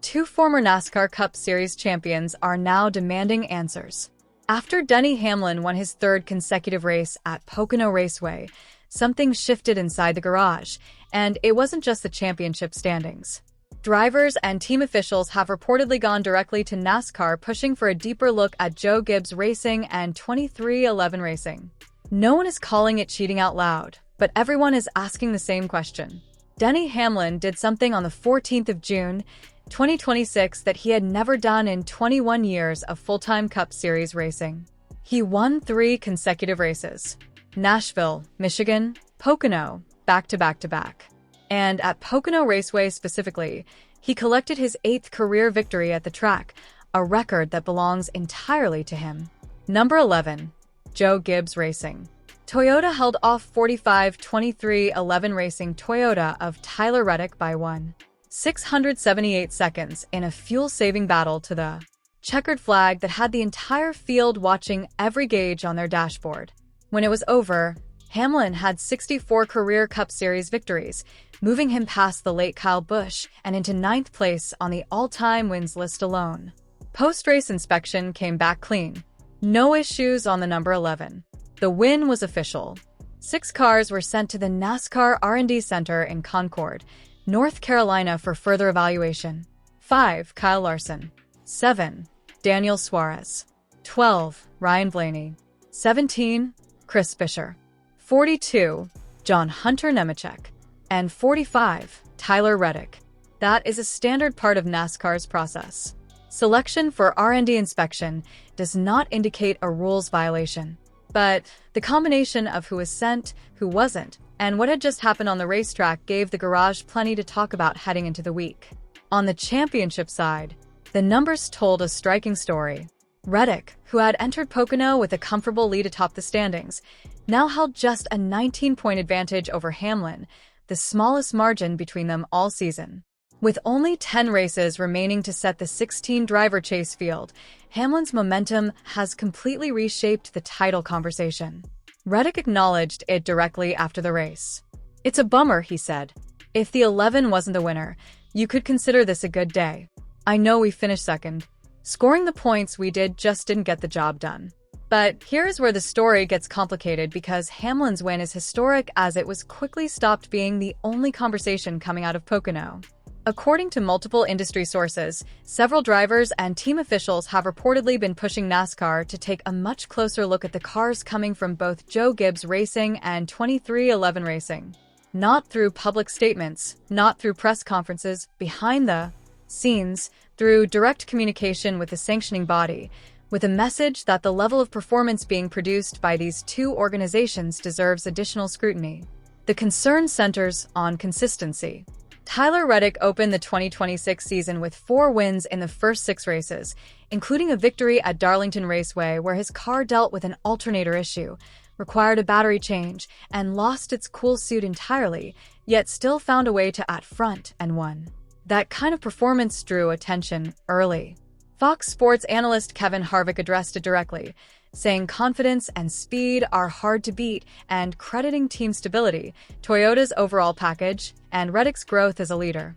two former NASCAR Cup Series champions are now demanding answers. After Denny Hamlin won his third consecutive race at Pocono Raceway, something shifted inside the garage, and it wasn't just the championship standings. Drivers and team officials have reportedly gone directly to NASCAR pushing for a deeper look at Joe Gibbs Racing and 23XI Racing. No one is calling it cheating out loud, but everyone is asking the same question. Denny Hamlin did something on the 14th of June, 2026 that he had never done in 21 years of full-time Cup Series racing. He won 3 consecutive races: Nashville, Michigan, Pocono, back-to-back-to-back. And at Pocono Raceway specifically, he collected his 8th career victory at the track, a record that belongs entirely to him. Number 11. Joe Gibbs Racing. Toyota held off 23XI Racing Toyota of Tyler Reddick by 1/678 seconds in a fuel-saving battle to the checkered flag that had the entire field watching every gauge on their dashboard. When it was over, Hamlin had 64 career Cup Series victories, moving him past the late Kyle Busch and into 9th place on the all-time wins list alone. Post-race inspection came back clean. No issues on the number 11. The win was official. 6 cars were sent to the NASCAR R&D Center in Concord, North Carolina for further evaluation. 5. Kyle Larson. 7. Daniel Suarez. 12. Ryan Blaney. 17. Chris Buescher. 42. John Hunter Nemechek. And 45. Tyler Reddick. That is a standard part of NASCAR's process. Selection for R&D inspection does not indicate a rules violation. But the combination of who was sent, who wasn't, and what had just happened on the racetrack gave the garage plenty to talk about heading into the week. On the championship side, the numbers told a striking story. Reddick, who had entered Pocono with a comfortable lead atop the standings, now held just a 19-point advantage over Hamlin, the smallest margin between them all season. With only 10 races remaining to set the 16-driver chase field, Hamlin's momentum has completely reshaped the title conversation. Reddick acknowledged it directly after the race. "It's a bummer," he said. "If the 11 wasn't the winner, you could consider this a good day. I know we finished second. Scoring the points we did just didn't get the job done." But here's where the story gets complicated because Hamlin's win is historic as it was quickly stopped being the only conversation coming out of Pocono. According to multiple industry sources, several drivers and team officials have reportedly been pushing NASCAR to take a much closer look at the cars coming from both Joe Gibbs Racing and 23XI Racing. Not through public statements, not through press conferences, behind the scenes, through direct communication with the sanctioning body, with a message that the level of performance being produced by these two organizations deserves additional scrutiny. The concern centers on consistency. Tyler Reddick opened the 2026 season with 4 wins in the first 6 races, including a victory at Darlington Raceway where his car dealt with an alternator issue, required a battery change, and lost its cool suit entirely, yet still found a way to at front and won. That kind of performance drew attention early. Fox Sports analyst Kevin Harvick addressed it directly, saying confidence and speed are hard to beat and crediting team stability, Toyota's overall package, and Reddick's growth as a leader.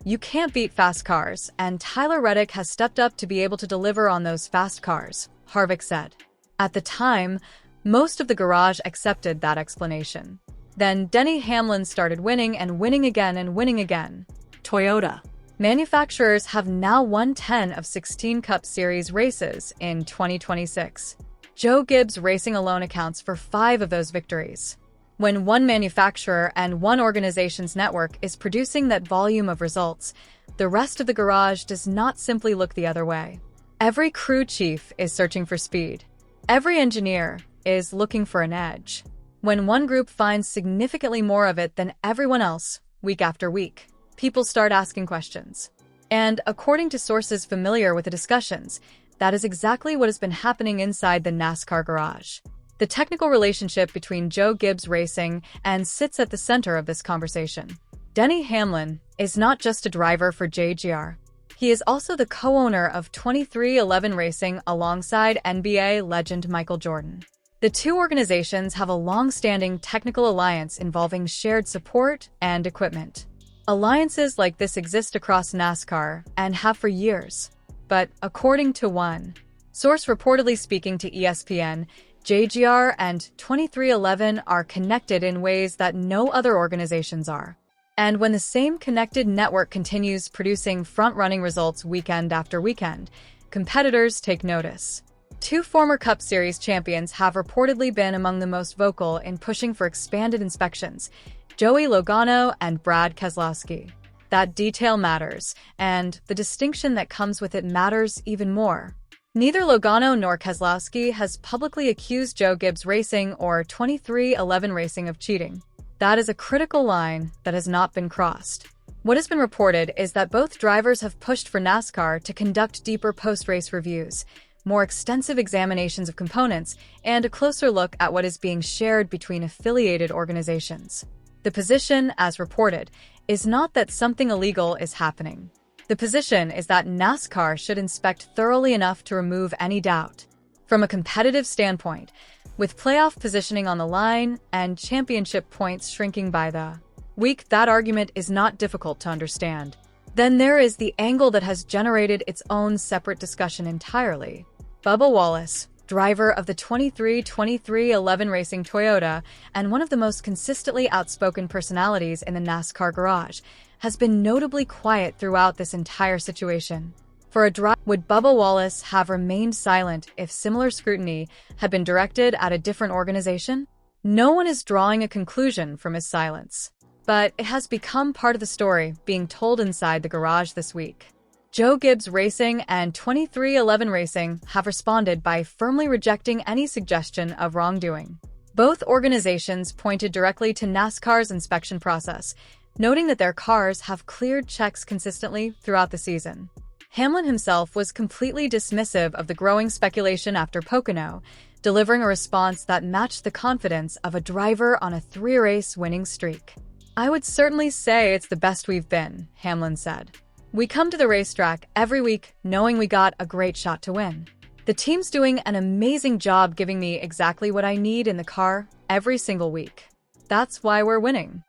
"You can't beat fast cars, and Tyler Reddick has stepped up to be able to deliver on those fast cars," Harvick said. At the time, most of the garage accepted that explanation. Then Denny Hamlin started winning and winning again and winning again. Toyota. Manufacturers have now won 10 of 16 Cup Series races in 2026. Joe Gibbs Racing alone accounts for 5 of those victories. When one manufacturer and one organization's network is producing that volume of results, the rest of the garage does not simply look the other way. Every crew chief is searching for speed. Every engineer is looking for an edge. When one group finds significantly more of it than everyone else, week after week, people start asking questions. And according to sources familiar with the discussions, that is exactly what has been happening inside the NASCAR garage. The technical relationship between Joe Gibbs Racing and sits at the center of this conversation. Denny Hamlin is not just a driver for JGR. He is also the co-owner of 23XI Racing alongside NBA legend Michael Jordan. The two organizations have a long-standing technical alliance involving shared support and equipment. Alliances like this exist across NASCAR and have for years. But according to one source reportedly speaking to ESPN, JGR and 23XI are connected in ways that no other organizations are. And when the same connected network continues producing front-running results weekend after weekend, competitors take notice. Two former Cup Series champions have reportedly been among the most vocal in pushing for expanded inspections: Joey Logano and Brad Keselowski. That detail matters, and the distinction that comes with it matters even more. Neither Logano nor Keselowski has publicly accused Joe Gibbs Racing or 23XI Racing of cheating. That is a critical line that has not been crossed. What has been reported is that both drivers have pushed for NASCAR to conduct deeper post-race reviews, more extensive examinations of components, and a closer look at what is being shared between affiliated organizations. The position, as reported, is not that something illegal is happening. The position is that NASCAR should inspect thoroughly enough to remove any doubt. From a competitive standpoint, with playoff positioning on the line and championship points shrinking by the week, that argument is not difficult to understand. Then there is the angle that has generated its own separate discussion entirely. Bubba Wallace, driver of the 23XI Racing Toyota and one of the most consistently outspoken personalities in the NASCAR garage, has been notably quiet throughout this entire situation. For a drive, would Bubba Wallace have remained silent if similar scrutiny had been directed at a different organization? No one is drawing a conclusion from his silence, but it has become part of the story being told inside the garage this week. Joe Gibbs Racing and 23XI Racing have responded by firmly rejecting any suggestion of wrongdoing. Both organizations pointed directly to NASCAR's inspection process, noting that their cars have cleared checks consistently throughout the season. Hamlin himself was completely dismissive of the growing speculation after Pocono, delivering a response that matched the confidence of a driver on a three-race winning streak. "I would certainly say it's the best we've been," Hamlin said. "We come to the racetrack every week knowing we got a great shot to win. The team's doing an amazing job giving me exactly what I need in the car every single week. That's why we're winning."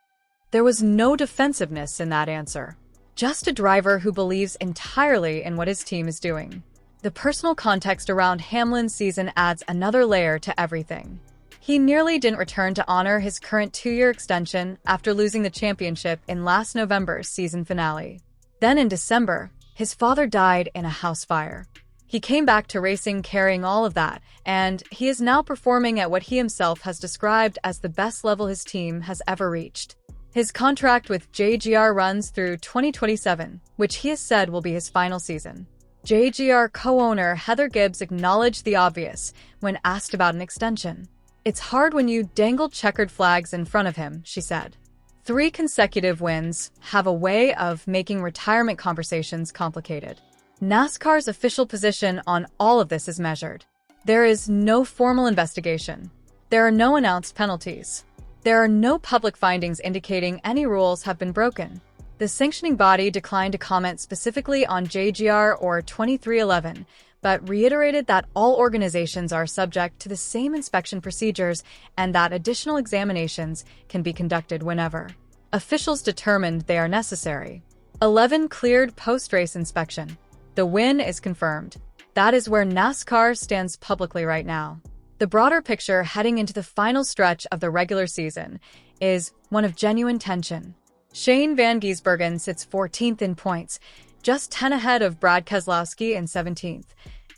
There was no defensiveness in that answer. Just a driver who believes entirely in what his team is doing. The personal context around Hamlin's season adds another layer to everything. He nearly didn't return to honor his current 2-year extension after losing the championship in last November's season finale. Then in December, his father died in a house fire. He came back to racing carrying all of that, and he is now performing at what he himself has described as the best level his team has ever reached. His contract with JGR runs through 2027, which he has said will be his final season. JGR co-owner Heather Gibbs acknowledged the obvious when asked about an extension. "It's hard when you dangle checkered flags in front of him," she said. 3 consecutive wins have a way of making retirement conversations complicated. NASCAR's official position on all of this is measured. There is no formal investigation. There are no announced penalties. There are no public findings indicating any rules have been broken. The sanctioning body declined to comment specifically on JGR or 23XI, but reiterated that all organizations are subject to the same inspection procedures and that additional examinations can be conducted whenever officials determined they are necessary. 11 cleared post-race inspection. The win is confirmed. That is where NASCAR stands publicly right now. The broader picture heading into the final stretch of the regular season is one of genuine tension. Shane Van Gisbergen sits 14th in points, just 10 ahead of Brad Keselowski in 17th.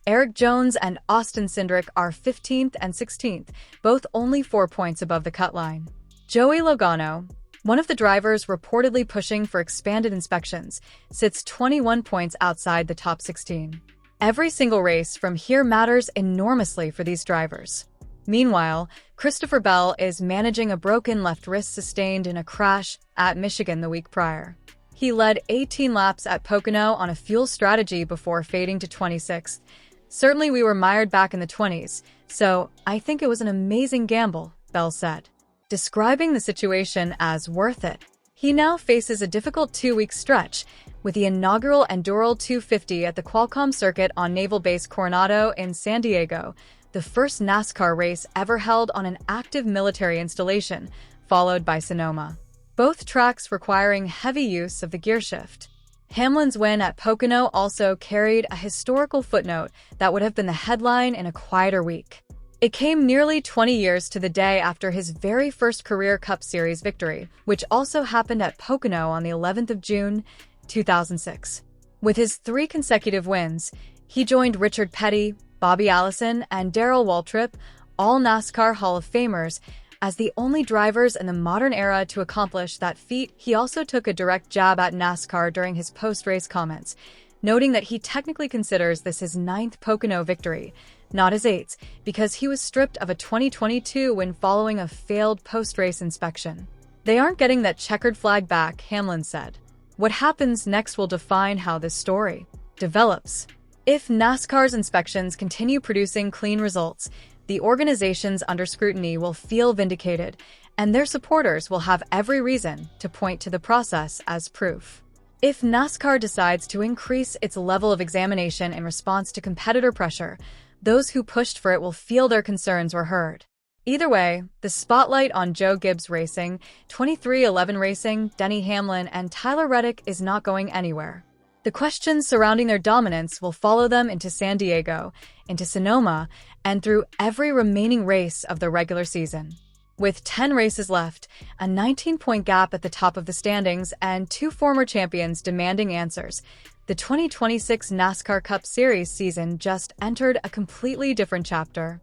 Eric Jones and Austin Cindric are 15th and 16th, both only 4 points above the cut line. Joey Logano, one of the drivers reportedly pushing for expanded inspections, sits 21 points outside the top 16. Every single race from here matters enormously for these drivers. Meanwhile, Christopher Bell is managing a broken left wrist sustained in a crash at Michigan the week prior. He led 18 laps at Pocono on a fuel strategy before fading to 26th. "Certainly we were mired back in the 20s, so I think it was an amazing gamble," Bell said, describing the situation as worth it. He now faces a difficult 2-week stretch, with the inaugural Enduro 250 at the Qualcomm Circuit on Naval Base Coronado in San Diego, the first NASCAR race ever held on an active military installation, followed by Sonoma. both tracks requiring heavy use of the gearshift. Hamlin's win at Pocono also carried a historical footnote that would have been the headline in a quieter week. It came nearly 20 years to the day after his very first career Cup Series victory, which also happened at Pocono on the 11th of June, 2006. With his 3 consecutive wins, he joined Richard Petty, Bobby Allison, and Darrell Waltrip, all NASCAR Hall of Famers, as the only drivers in the modern era to accomplish that feat. He also took a direct jab at NASCAR during his post-race comments, noting that he technically considers this his 9th Pocono victory, not his 8th, because he was stripped of a 2022 win following a failed post-race inspection. "They aren't getting that checkered flag back," Hamlin said. "What happens next will define how this story develops." If NASCAR's inspections continue producing clean results, the organizations under scrutiny will feel vindicated, and their supporters will have every reason to point to the process as proof. If NASCAR decides to increase its level of examination in response to competitor pressure, those who pushed for it will feel their concerns were heard. Either way, the spotlight on Joe Gibbs Racing, 23XI Racing, Denny Hamlin, and Tyler Reddick is not going anywhere. The questions surrounding their dominance will follow them into San Diego, into Sonoma, and through every remaining race of the regular season. With 10 races left, a 19-point gap at the top of the standings, and 2 former champions demanding answers, the 2026 NASCAR Cup Series season just entered a completely different chapter.